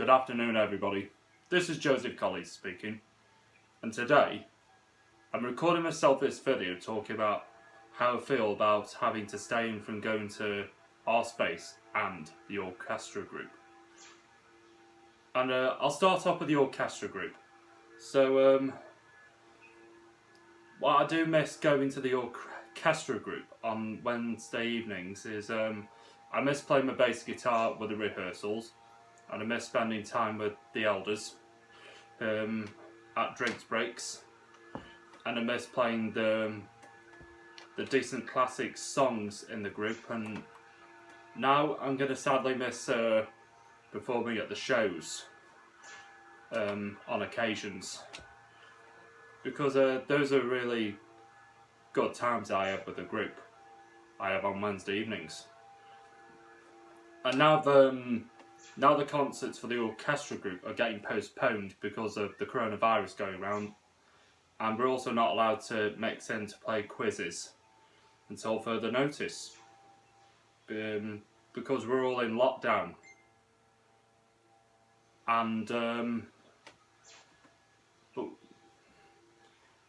Good afternoon, everybody. This is Joseph Collins speaking, and today I'm recording myself this video talking about how I feel about having to stay in from going to our space and the Orchestra Group. And I'll start off with the Orchestra Group. So, what I do miss going to the Orchestra Group on Wednesday evenings is I miss playing my bass guitar with the rehearsals, and I miss spending time with the elders at drinks breaks, and I miss playing the decent classic songs in the group. And now I'm going to sadly miss performing at the shows on occasions, because those are really good times I have with the group I have on Wednesday evenings. And now the concerts for the Orchestra Group are getting postponed because of the coronavirus going around, and we're also not allowed to mix in to play quizzes until further notice, because we're all in lockdown. And but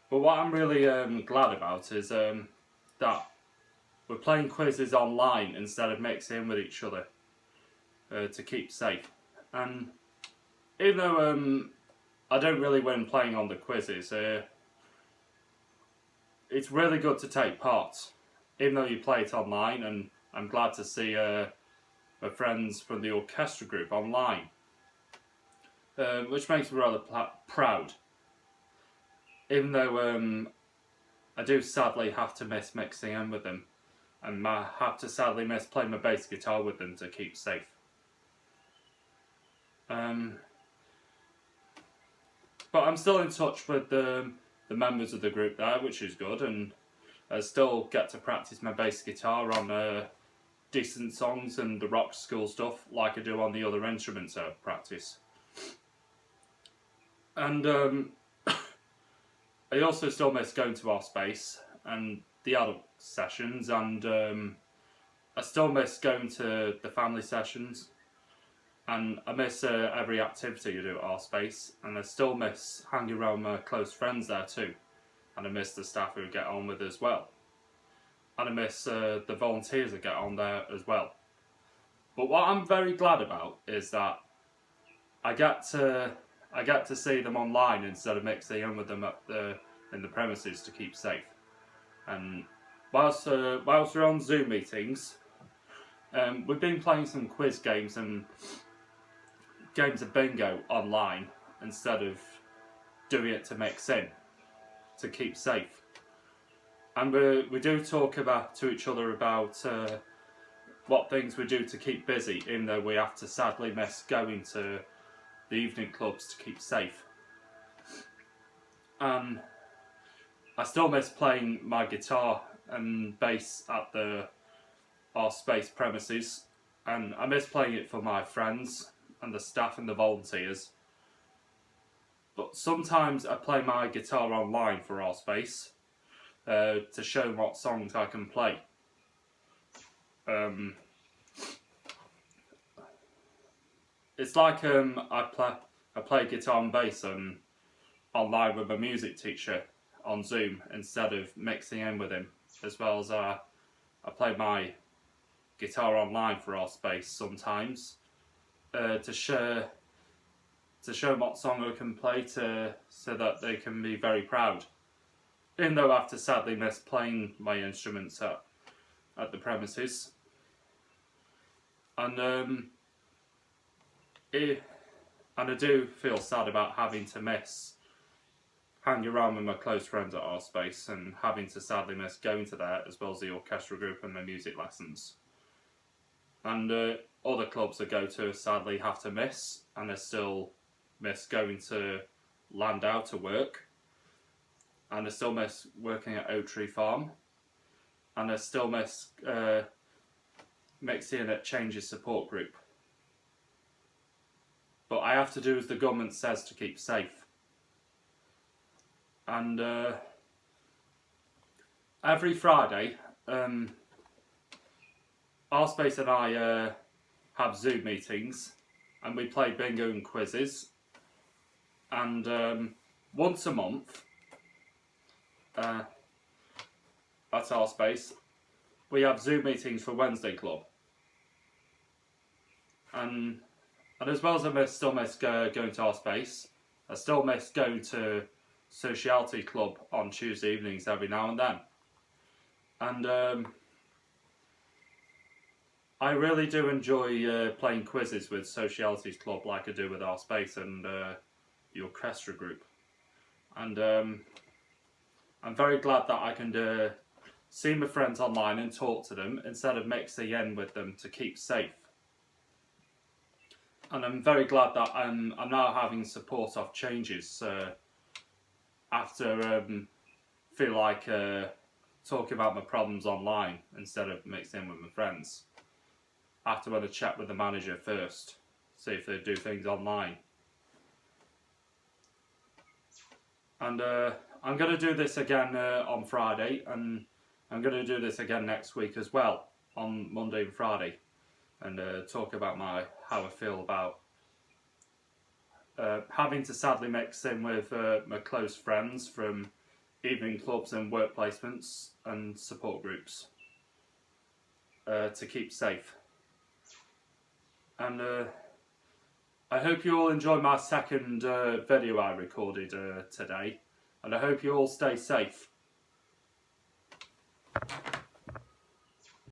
what I'm really glad about is that we're playing quizzes online instead of mixing in with each other to keep safe. And even though I don't really win playing on the quizzes, it's really good to take part, even though you play it online. And I'm glad to see my friends from the Orchestra Group online, which makes me rather proud, even though I do sadly have to miss mixing in with them, and I have to sadly miss playing my bass guitar with them to keep safe. But I'm still in touch with the members of the group there, which is good, and I still get to practice my bass guitar on decent songs and the rock school stuff like I do on the other instruments I practice. And I also still miss going to our space and the adult sessions, and I still miss going to the family sessions, and I miss every activity you do at our space, and I still miss hanging around my close friends there too, and I miss the staff who I get on with as well, and I miss the volunteers that get on there as well. But what I'm very glad about is that I get to see them online instead of mixing in with them in the premises to keep safe. And whilst we're on Zoom meetings, we've been playing some quiz games and games of bingo online instead of doing it to mix in to keep safe. And we do talk to each other about what things we do to keep busy, even though we have to sadly miss going to the evening clubs to keep safe. And I still miss playing my guitar and bass at our space premises, and I miss playing it for my friends and the staff and the volunteers. But sometimes I play my guitar online for our space to show what songs I can play. It's like I play guitar and bass online with my music teacher on Zoom instead of mixing in with him, as well as I play my guitar online for our space sometimes to show them what song I can play so that they can be very proud, even though I have to sadly miss playing my instruments at the premises. And I do feel sad about having to miss hanging around with my close friends at our space, and having to sadly miss going to that, as well as the Orchestra Group and my music lessons. And other clubs I go to sadly have to miss, and I still miss going to Landau to work, and I still miss working at Oak Tree Farm, and I still miss mixing in at Changes Support Group. But I have to do as the government says to keep safe. And every Friday, our space and I have Zoom meetings and we play bingo and quizzes. And once a month, at our space, we have Zoom meetings for Wednesday Club. And as well as I still miss going to our space, I still miss going to Sociality Club on Tuesday evenings every now and then. And I really do enjoy playing quizzes with Socialities Club like I do with our space and the Orchestra Group. And I'm very glad that I can see my friends online and talk to them instead of mixing in with them to keep safe. And I'm very glad that I'm now having support of changes after feel like talking about my problems online instead of mixing in with my friends. After when I chat with the manager first, see if they do things online. And I'm going to do this again on Friday, and I'm going to do this again next week as well, on Monday and Friday, and talk about how I feel about having to sadly mix in with my close friends from evening clubs and work placements and support groups to keep safe. And I hope you all enjoy my second video I recorded today, and I hope you all stay safe.